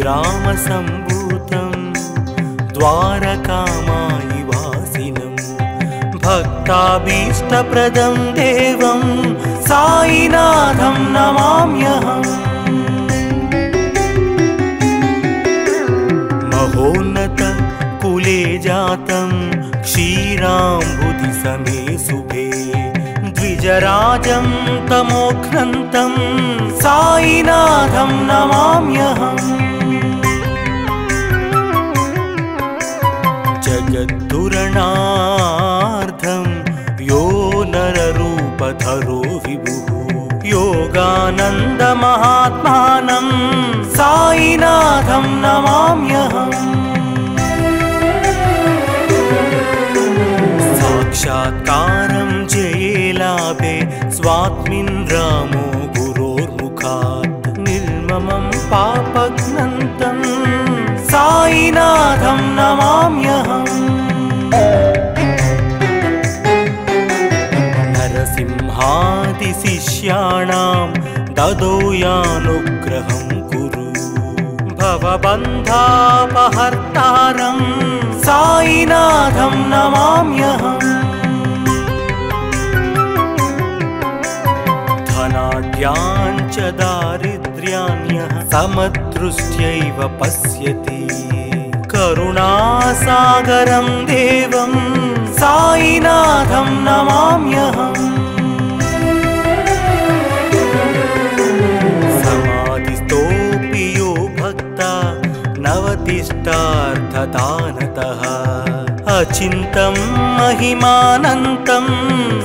प्रतिग्रामसम्भूतं द्वारकामायिवासिनं भक्ताभीष्टप्रदं देवं साईनाथं नमाम्यहम्। महोन्नत कुले जातं क्षीराम्बुधिसमे शुभे द्विजराजं तमोघ्नन्तं साईनाथं नमाम्यहम्। जगद्धुरणार्थं यो नररूपधरो विभुः योगानन्दमहात्मानं साईनाथं नमाम्यहम्। साक्षात्कारं जये लाभे स्वात्मिन् रामो गुरोर्मुखात् निर्ममं पापघ्नन्तं साईनाथं नमाम्यहम्। नरसिंहादिशिष्याणां ददो यानुग्रहं कुरु भवबन्धापहर्तारं साईनाथं नमाम्यहम्। धनाढ्यान् च दारिद्र्यान्यः समदृष्ट्यैव पश्यति करुणासागरं देवं साईनाथं नमाम्यहम्। समाधिस्थोऽपि यो भक्ता नवतिष्ठार्थदानतः अचिन्तं महिमानन्तं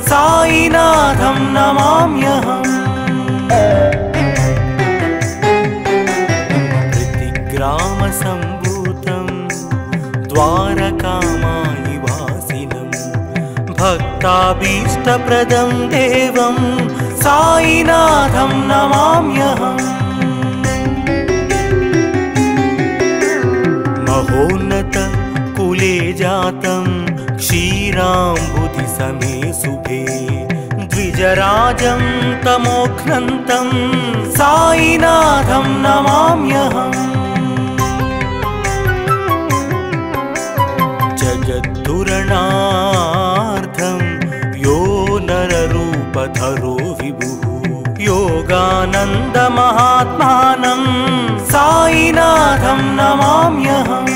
साईनाथं नमाम्यहम्। प्रतिग्रामसम्भूतं द्वारकामायिवासिनं भक्ताभीष्टप्रदं देवं साईनाथं नमाम्यहम्। महोन्नत कुले जातं क्षीराम्बुधिसमे शुभे द्विजराजं तमोघ्नन्तं साईनाथं नमाम्यहम्। जगद्धुरणार्थं यो नररूपधरो विभुः योगानन्दमहात्मानं साईनाथं नमाम्यहम्।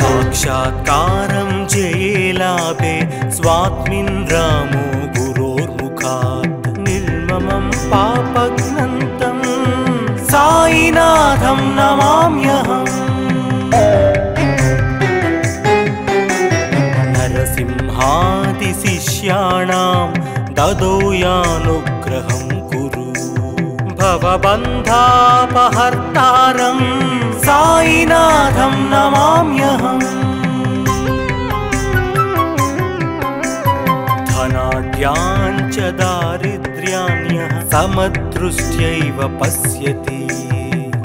साक्षात्कारं जये लाभे स्वात्मिन् रामो गुरोर्मुखात् निर्ममं पापघ्नन्तं साईनाथं नमाम्यहम्। नरसिंहादिशिष्याणां ददो यानुग्रहं कुरु भवबन्धापहर्तारं साईनाथं नमाम्यहम्। धनाढ्यान् च दारिद्र्यान्यः समदृष्ट्यैव पश्यति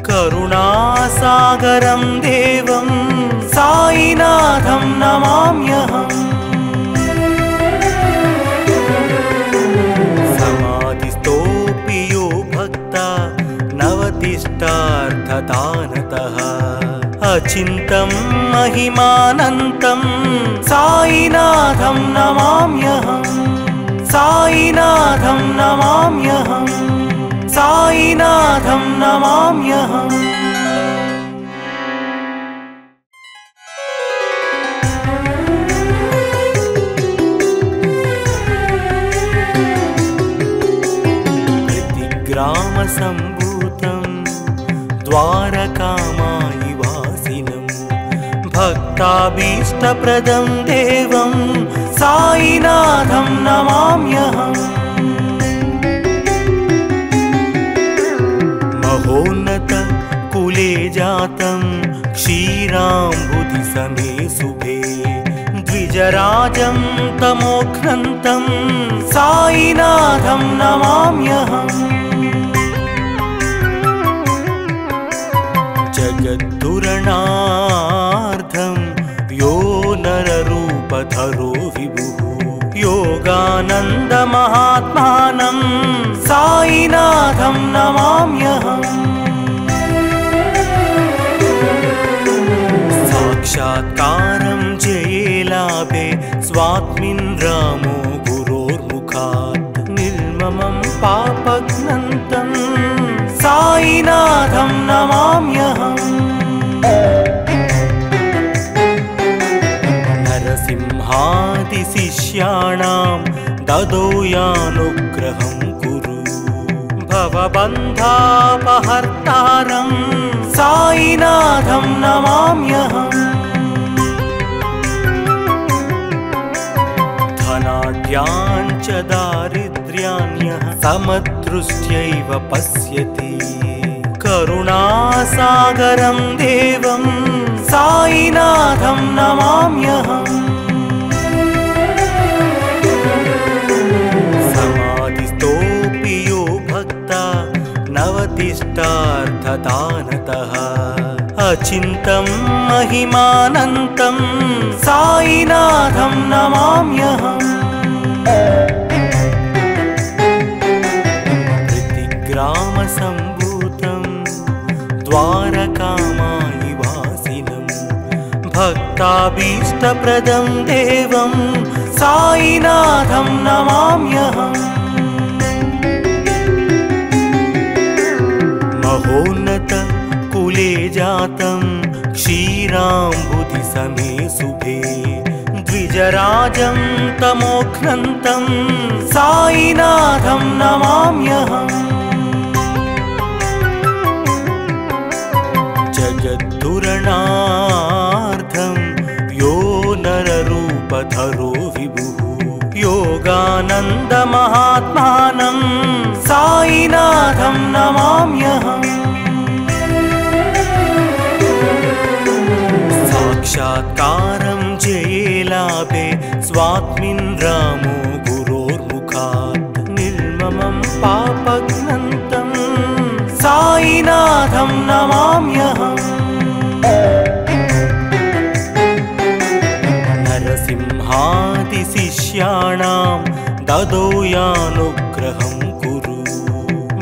करुणासागरं देवं साईनाथं नमाम्यहम्। समाधिस्थोऽपि यो भक्ता नवतिष्ठार्थदानतः अचिन्तं महिमानन्तं साईनाथं नमाम्यहम्। साईनाथं नमाम्यहम्। साईनाथं नमाम्यहम्। प्रतिग्रामसम्भूतं द्वारकामायिवासिनं भक्ताभीष्टप्रदं देवं साईनाथं नमाम्यहम्। महोन्नत कुले जातं क्षीराम्बुधिसमे शुभे द्विजराजं तमोघ्नन्तं साईनाथं नमाम्यहम्। जगद्धुरणार्थं यो नररूपधरो विभुः यो योगानन्दमहात्मानं साईनाथं नमाम्यहम्। साक्षात्कारं जये लाभे स्वात्मिन् रामो गुरोर्मुखात् निर्ममं पापघ्नन्तं साईनाथं नमाम्यहम्। नरसिंहादिशिष्याणां ददो यानुग्रहं कुरु भवबन्धापहर्तारं साईनाथं नमाम्यहम्। धनाढ्याञ्च दारिद्र्यान्यः समदृष्ट्यैव पश्यति करुणासागरं देवं साईनाथं नमाम्यहम्। समाधिस्थोऽपि यो भक्ता नवतिष्ठार्थदानतः अचिन्तं महिमानन्तं साईनाथं नमाम्यहम्। प्रतिग्रामसम्भूतं द्वारकामायिवासिनं भक्ताभीष्टप्रदं देवं साईनाथं नमाम्यहम्। महोन्नत कुले जातं क्षीराम्बुधिसमे शुभे द्विजराजं तमोघ्नन्तं साईनाथं नमाम्यहम्। जगद्धुरणार्थं यो नररूपधरो विभुः योगानन्दमहात्मानं साईनाथं नमाम्यहम्। साक्षात्कारं जये लाभे स्वात्मिन् रामो गुरोर्मुखात् निर्ममं पापघ्नन्तं साईनाथं नमाम्यहम्। नरसिंहादिशिष्याणां ददो यानुग्रहं कुरु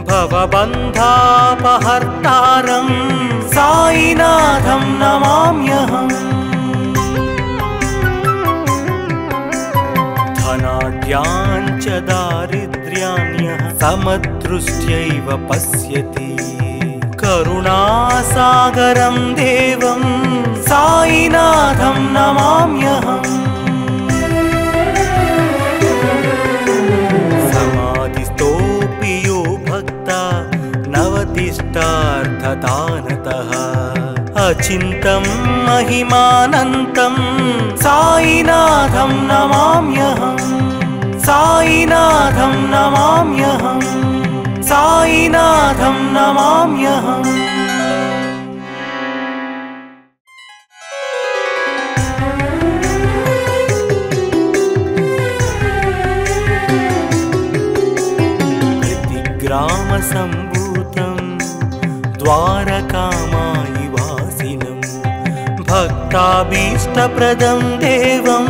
भवबन्धापहर्तारं साईनाथं नमाम्यहम्। धनाढ्याञ्च दारिद्र्यान्यः समदृष्ट्यैव पश्यति करुणासागरं देवं साईनाथं नमाम्यहम्। समाधिस्थोऽपि यो भक्ता नवतिष्ठार्थदानतः अचिन्तं महिमानन्तं साईनाथं नमाम्यहम्। साईनाथं नमाम्यहम्। साईनाथं नमाम्यहम्। प्रतिग्रामसम्भूतं द्वारकामायिवासिनं भक्ताभीष्टप्रदं देवं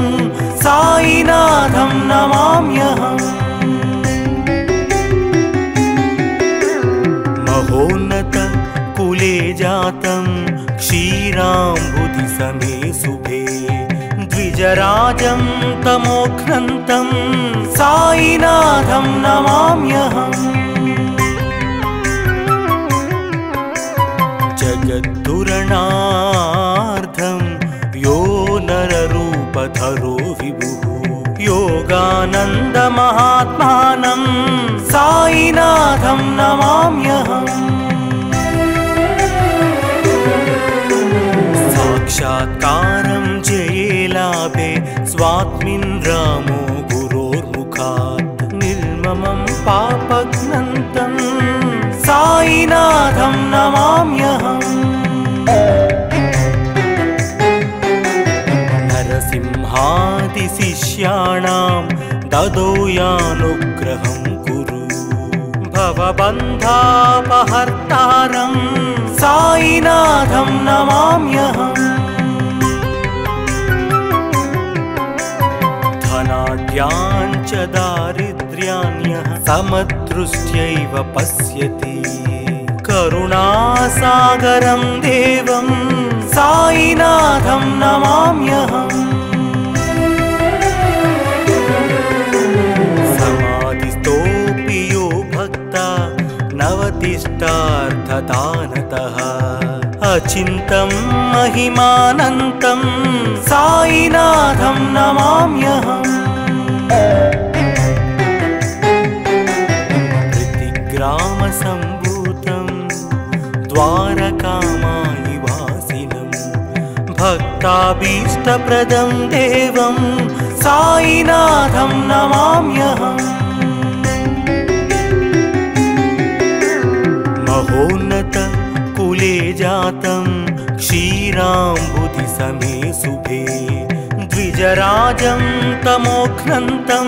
साईनाथं नमाम्यहम्। महोन्नत कुले जातं क्षीराम्बुधिसमे शुभे द्विजराजं तमोघ्नन्तं साईनाथं नमाम्यहम्। जगद्धुरणार्थं यो नररूपधरो विभुः योगानन्दमहात्मानं साईनाथं नमाम्यहम्। साक्षात्कारं जये लाभे स्वात्मिन् रामो गुरोर्मुखात् निर्ममं पापघ्नन्तं साईनाथं नमाम्यहम्। नरसिंहादिशिष्याणां ददो यानुग्रहं कुरु भवबन्धापहर्तारं साईनाथं नमाम्यहम्। धनाढ्याञ्च समदृष्ट्यैव पश्यति करुणासागरं देवं साईनाथं नमाम्यहम् समाधिस्थोऽपि यो भक्ता नवतिष्ठार्थदानतः अचिन्तं महिमानन्तं साईनाथं नमाम्यहम् ग्रामसम्भूतं द्वारकामायिवासिनं भक्ताभीष्टप्रदं देवं साईनाथं नमाम्यहम् महोन्नतकुले जातं क्षीराम्बुधिसमे शुभे द्विजराजं तमोघ्नन्तं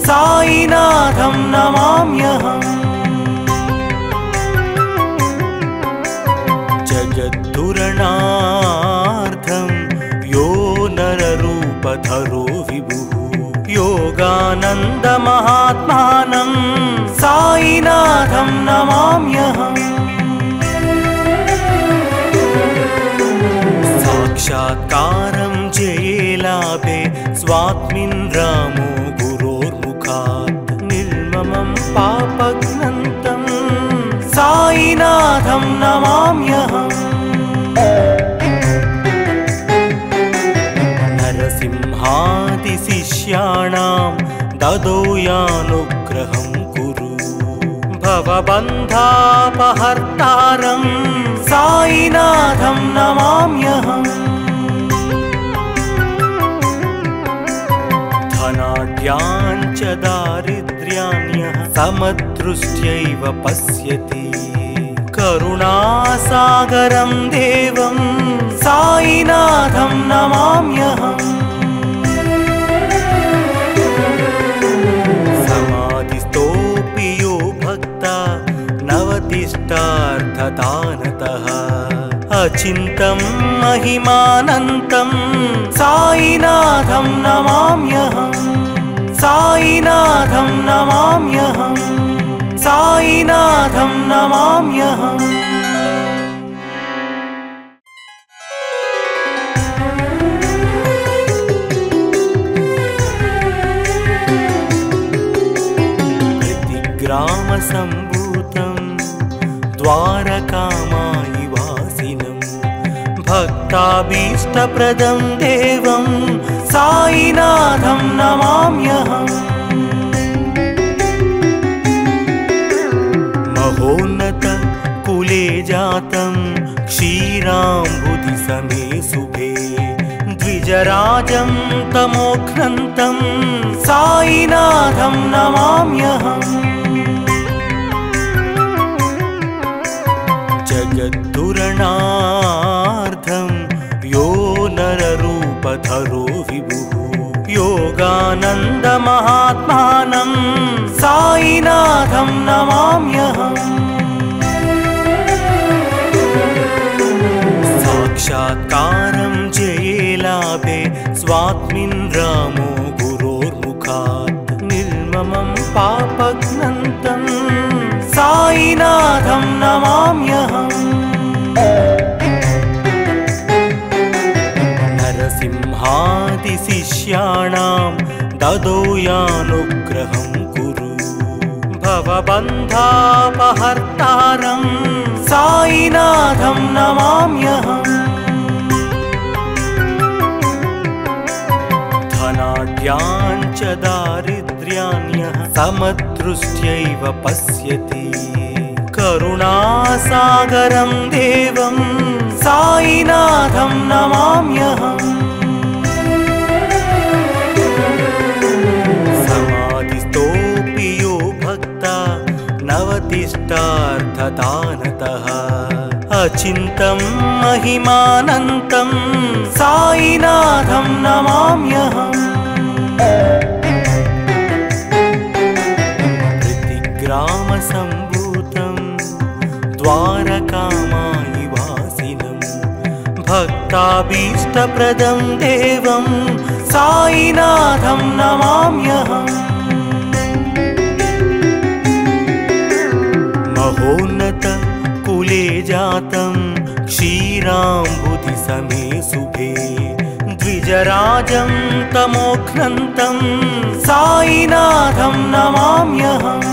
साईनाथं नमाम्यहम् जगद्दुरणार्थं यो नररूपधरो विभुः योगानन्दमहात्मानं साईनाथं नमाम्यहम् साक्षात्कारं जयेलाभे स्वात्मिन् रामो गुरोर्मुखात् निर्ममं पापघ्नन्तं साईनाथं नमाम्यहम् नरसिंहादिशिष्याणां ददौ यानुग्रहं कुरु भवबन्धापहर्तारं साईनाथं नमाम्यहम् धनाढ्याञ्च दारिद्र्याण्यः समदृष्ट्यैव पश्यति करुणासागरं देवं साईनाथं नमाम्यहम् समाधिस्थोऽपि यो भक्ता नवतिष्ठार्थदानतः अचिन्तं महिमानन्तं साईनाथं नमाम्यहम् साईनाथं नमाम्यहम् साईनाथं नमाम्यहम् ग्रामसम्भूतं द्वारकामायिवासिनं भक्ताभीष्टप्रदं देवं साईनाथं नमाम्यहम् महोन्नतकुले जातं क्षीराम्बुधिसमे शुभे द्विजराजं तमोघ्नन्तं साईनाथं नमाम्यहम् जगद्दुरणार्थं यो नररूपधरो विभुः योगानन्दमहात्मानं साईनाथं नमाम्यहम् साक्षात्कारं जयेलाभे स्वात्मिन् रामो गुरोर्मुखात् निर्ममं पापघ्नन्तं साईनाथं नमाम्यहम् नरसिंहादिशिष्याणां ददौ यानुग्रहं कुरु भवबन्धापहर्तारं साईनाथं नमाम्यहम् धनाढ्याञ्च दारिद्र्याण्यः समदृष्ट्यैव पश्यति करुणासागरं देवं साईनाथं नमाम्यहम् समाधिस्थोऽपि यो भक्ता नवतिष्ठार्थदानतः अचिन्तं महिमानन्तं साईनाथं नमाम्यहम् ग्रामसम्भूतं द्वारकामायिवासिनं भक्ताभीष्टप्रदं देवं साईनाथं नमाम्यहम् महोन्नत कुले जातं क्षीराम्बुधि समे शुभे द्विजराजं तमोघ्नन्तं साईनाथं नमाम्यहम्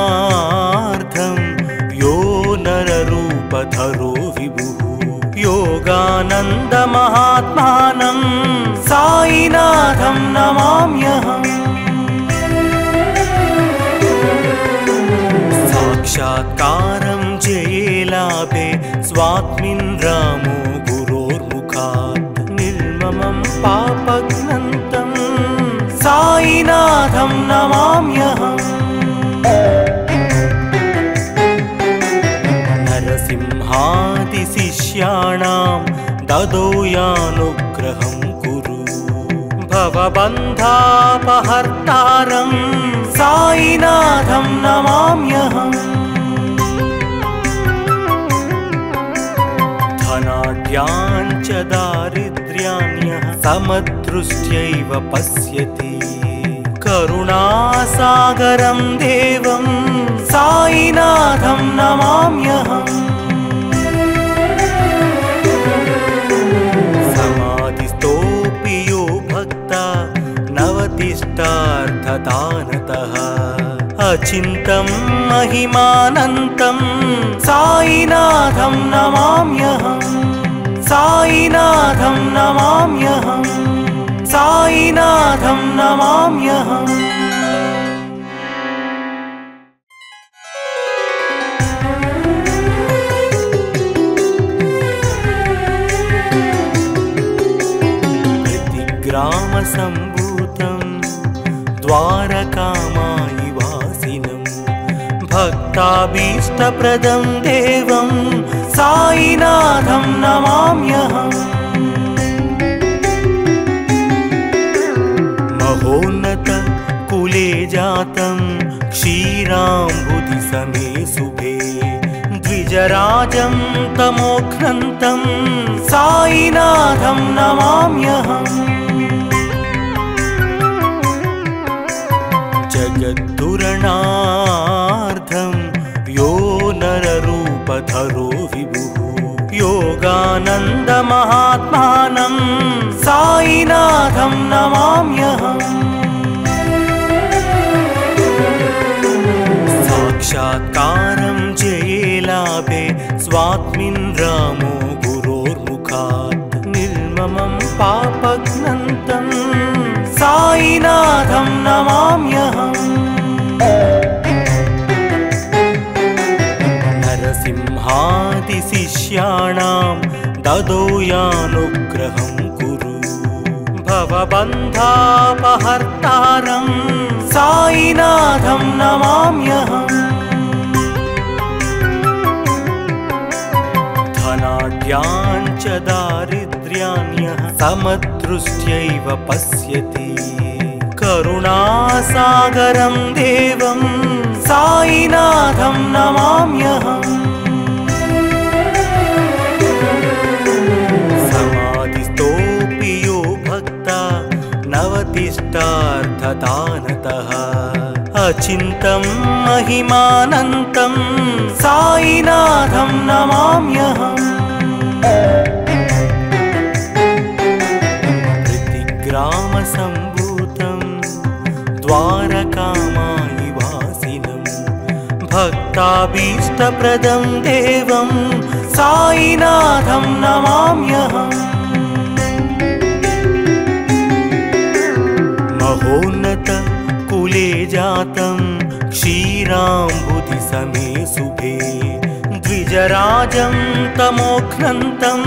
जगद्धुरणार्थं यो नररूपधरो विभुः योगानन्दमहात्मानं साईनाथं नमाम्यहम् साक्षात्कारं जये लाभे स्वात्मिन् रामो गुरोर्मुखात् निर्ममं पापघ्नन्तं साईनाथं नमाम्यहम् नरसिंहादिशिष्याणां ददो यानुग्रहं कुरु भवबन्धापहर्तारं साईनाथं नमाम्यहम् धनाढ्यान् च दारिद्र्यान्यः समदृष्ट्यैव पश्यति करुणासागरं देवं साईनाथं नमाम्यहम् समाधिस्थोऽपि यो भक्ता नवतिष्ठार्थदानतः अचिन्तं महिमानन्तं साईनाथं नमाम्यहम् साईनाथं नमाम्यहम् साईनाथं नमाम्यहम् ग्रामसम्भूतं द्वारकामायि वासिनं भक्ताभीष्टप्रदं देवं साईनाथं नमाम्यहम् महोन्नत कुले जातं क्षीराम्बुधि समे शुभे द्विजराजं तमोघ्नन्तं साईनाथं नमाम्यहम् जगद्धुरणार्थं यो नररूपधरो विभुः योगानन्दमहात्मानं साईनाथं नमाम्यहम् साक्षात्कारं जये लाभे स्वात्मिन् रामो गुरोर्मुखात् निर्ममं पापघ्नन्तं साईनाथं नमाम्यहम् नरसिंहादिशिष्याणां ददो यानुग्रहं कुरु भवबन्धापहर्तारं साईनाथं नमाम्यहम् धनाढ्यान् च दारिद्र्यान्यः समदृष्ट्यैव पश्यति करुणासागरं देवं साईनाथं नमाम्यहम् समाधिस्थोऽपि यो भक्ता नवतिष्ठार्थदानतः अचिन्तं महिमानन्तं साईनाथं नमाम्यहम् ग्रामसम्भूतं द्वारकामायि वासिनं भक्ताभीष्टप्रदं देवं साईनाथं नमाम्यहम् महोन्नत कुले जातं क्षीराम्बुधि समे शुभे द्विजराजं तमोघ्नन्तं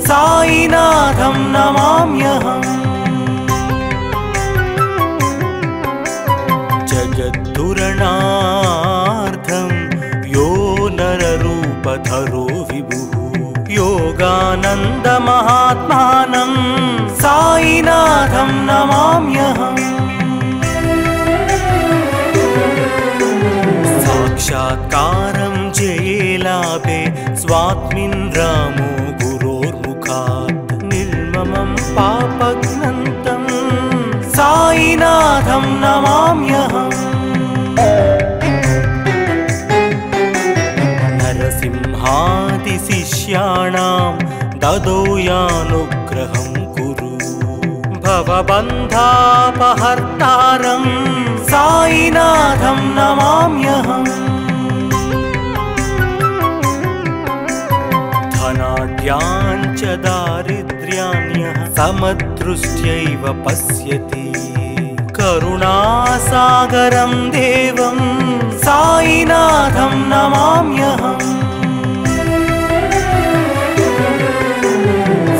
साईनाथं नमाम्यहम् जगद्धुरणार्थं यो नररूपधरो विभुः योगानन्दमहात्मानं साईनाथं नमाम्यहम् साक्षात्कारं जये लाभे स्वात्मिन् रामो गुरोर्मुखात् निर्ममं पापघ्नन्तं साईनाथं नमाम्यहम्। नरसिंहादिशिष्याणां ददौ यानुग्रहं कुरु। भवबन्धापहर्तारं साईनाथं नमाम्यहम्। धनाढ्याञ्च दारिद्र्याण्यः समदृष्ट्यैव पश्यति। करुणासागरं देवं साईनाथं नमाम्यहम्।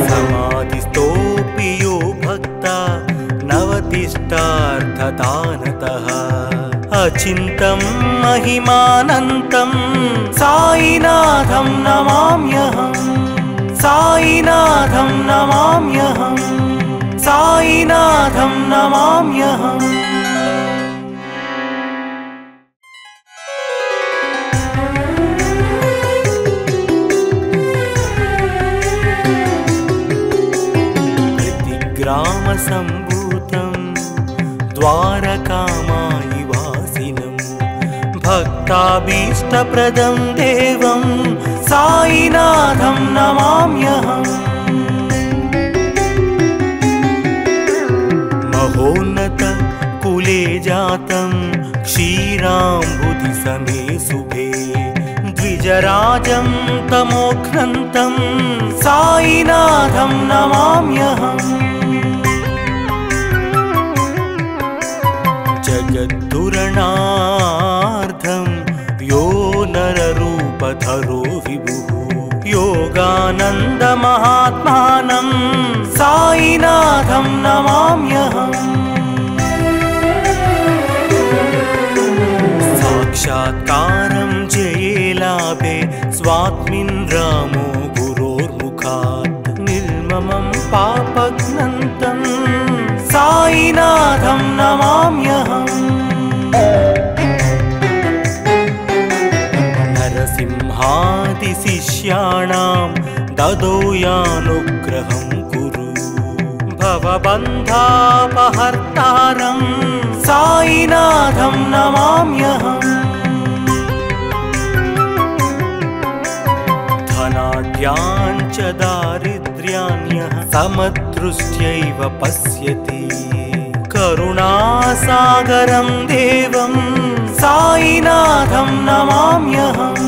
समाधिस्थोऽपि यो भक्ता नवतिष्ठार्थदानतः। अचिन्तं महिमानन्तं साईनाथं नमाम्यहम्। साईनाथं नमाम्यहम्। साईनाथं नमाम्यहम्। ग्रामसम्भूतं द्वारकामायि वासिनं भक्ताभीष्टप्रदं देवं साईनाथं नमाम्यहम्। महोन्नत कुले जातं क्षीराम्बुधिसमे शुभे। द्विजराजं तमोघ्नन्तं साईनाथं नमाम्यहम्। जगद्धुरणार्थं यो नररूपधरो विभुः। योगानन्दमहात्मानं साईनाथं नमाम्यहम्। साक्षात्कारं जये लाभे स्वात्मिन् रामो गुरोर्मुखात्। निर्ममं पापघ्नन्तं साईनाथं नमाम्यहम्। नरसिंहादिशिष्याणां ददौ यानुग्रहं कुरु। भवबन्धापहर्तारं साईनाथं नमाम्यहम्। धनाढ्याञ्च दारिद्र्याण्यः समदृष्ट्यैव पश्यति। करुणासागरं देवं साईनाथं नमाम्यहम्।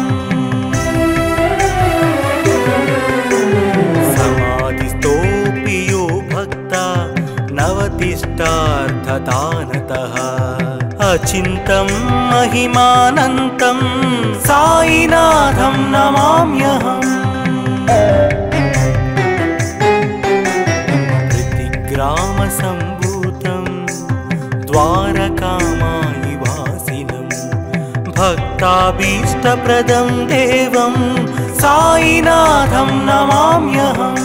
समाधिस्थोऽपि यो भक्ता नवतिष्ठार्थदानतः। अचिन्तं महिमानन्तं साईनाथं नमाम्यहम्। ग्रामसम्भूतं द्वारकामायि वासिनं भक्ताभीष्टप्रदं देवं साईनाथं नमाम्यहम्।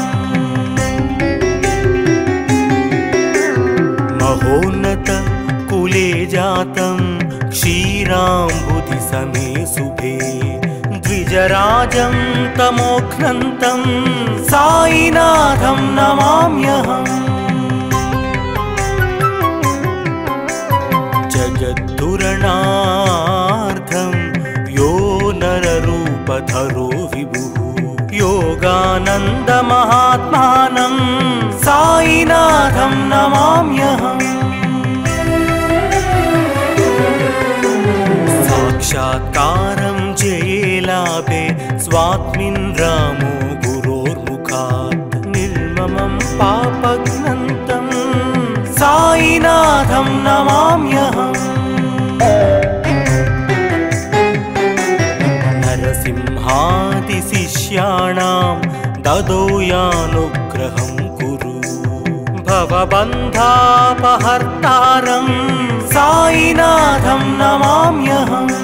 महोन्नत कुले जातं क्षीराम्बुधिसमे शुभे। द्विजराजं तमोघ्नन्तं साईनाथं नमाम्यहम्। जगद्धुरणार्थं यो नररूपधरो विभुः। योगानन्दमहात्मानं साईनाथं नमाम्यहम्। साक्षात्कारं जये लाभे स्वात्मिन् रामो गुरोर्मुखात्। निर्ममं पापघ्नन्तं साईनाथं नमाम्यहम्। नरसिंहादिशिष्याणां ददौ यानुग्रहं कुरु। भवबन्धापहर्तारं साईनाथं नमाम्यहम्।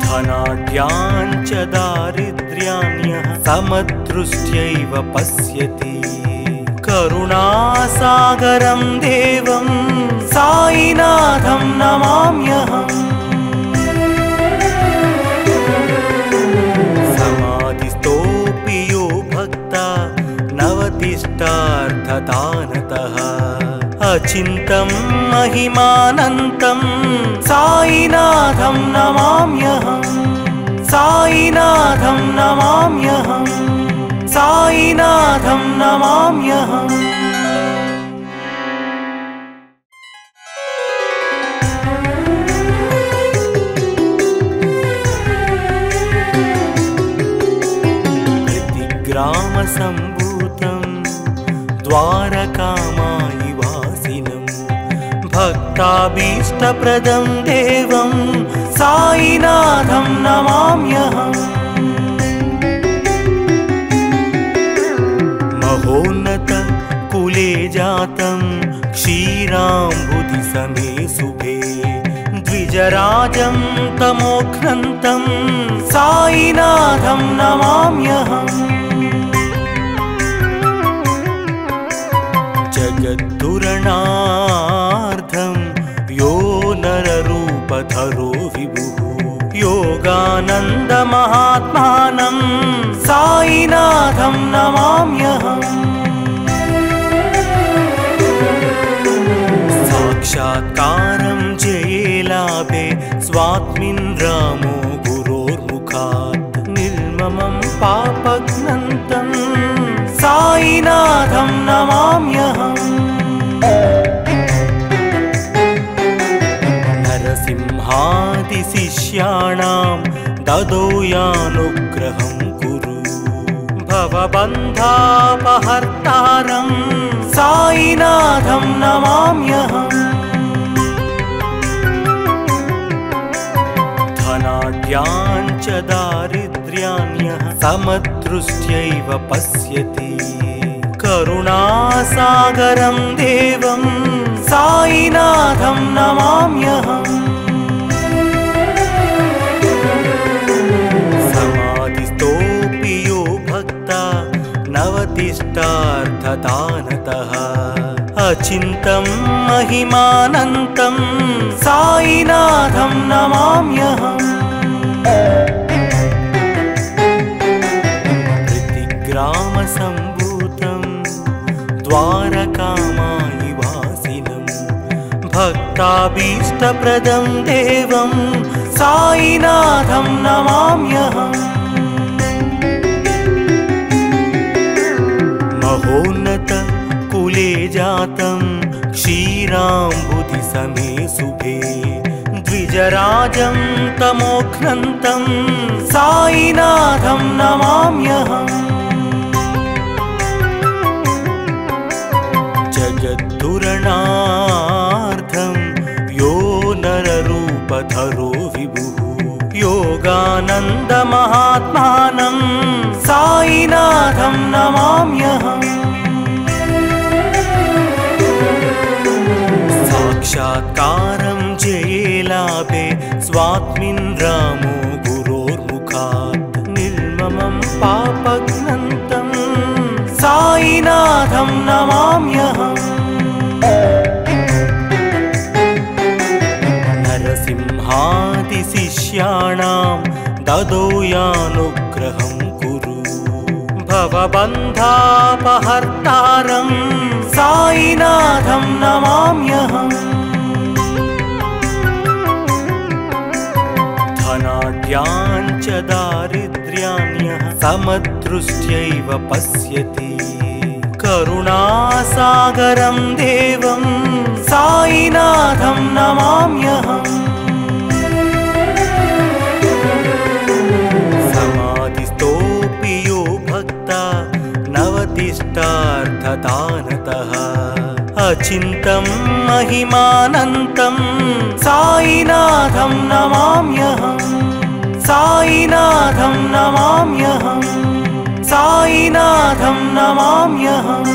धनाढ्याञ्च दारिद्र्याण्यः समदृष्ट्यैव पश्यति। करुणासागरं देवं साईनाथं नमाम्यहम्। समाधिस्थोऽपि यो भक्ता नवतिष्ठार्थदानतः। अचिन्तं महिमानन्तं साईनाथं नमाम्यहं साईनाथं नमाम्यहं साईनाथं नमाम्यहम् ग्रामसम्भूतं द्वारकामायि वासिनं भक्ताभीष्टप्रदं देवं साईनाथं नमाम्यहम् महोन्नत कुले जातं क्षीराम्बुधिसमे शुभे द्विजराजं तमोघ्नन्तं साईनाथं नमाम्यहम् जगद्दुरणार्थं यो नररूपधरो विभुः योगानन्दमहात्मानं साईनाथं नमाम्यहम् साक्षात्कारं जये लाभे स्वात्मिन् रामो गुरोर्मुखात् निर्ममं पापघ्नन्तं साईनाथं नमाम्यहम् नरसिंहादिशिष्याणां ददौ यानुग्रहं कुरु भवबन्धापहर्तारं साईनाथं नमाम्यहम् धनाढ्यान् च दारिद्र्यान्यः समदृष्ट्यैव पश्यति करुणासागरं देवं साईनाथं नमाम्यहम् समाधिस्थोऽपि यो भक्ता नवतिष्ठार्थदानतः अचिन्तं महिमानन्तं साईनाथं नमाम्यहम् ग्रामसम्भूतं द्वारकामायि वासिनं भक्ताभीष्टप्रदं देवं साईनाथं नमाम्यहम् महोन्नत कुले जातं क्षीराम्बुधिसमे शुभे द्विजराजं तमोघ्नन्तं साईनाथं नमाम्यहम् जगद्दुरणार्थं यो नररूपधरो विभुः योगानन्दमहात्मानं साईनाथं नमाम्यहम् साक्षात्कारं जये लाभे स्वात्मिन् रामो गुरोर्मुखात् निर्ममं पापघ्नन्तं साईनाथं नमाम्यहम् नरसिंहादिशिष्याणां ददौ यानुग्रहं कुरु भवबन्धापहर्तारं साईनाथं नमाम्यहम् धनाढ्यान् च दारिद्र्यान्यः समदृष्ट्यैव पश्यति करुणासागरं देवं साईनाथं नमाम्यहम् समाधिस्थोऽपि यो भक्ता नवतिष्ठार्थदानतः अचिन्तं महिमानन्तं साईनाथं नमाम्यहम् साईनाथं नमाम्यहम् साईनाथं नमाम्यहम्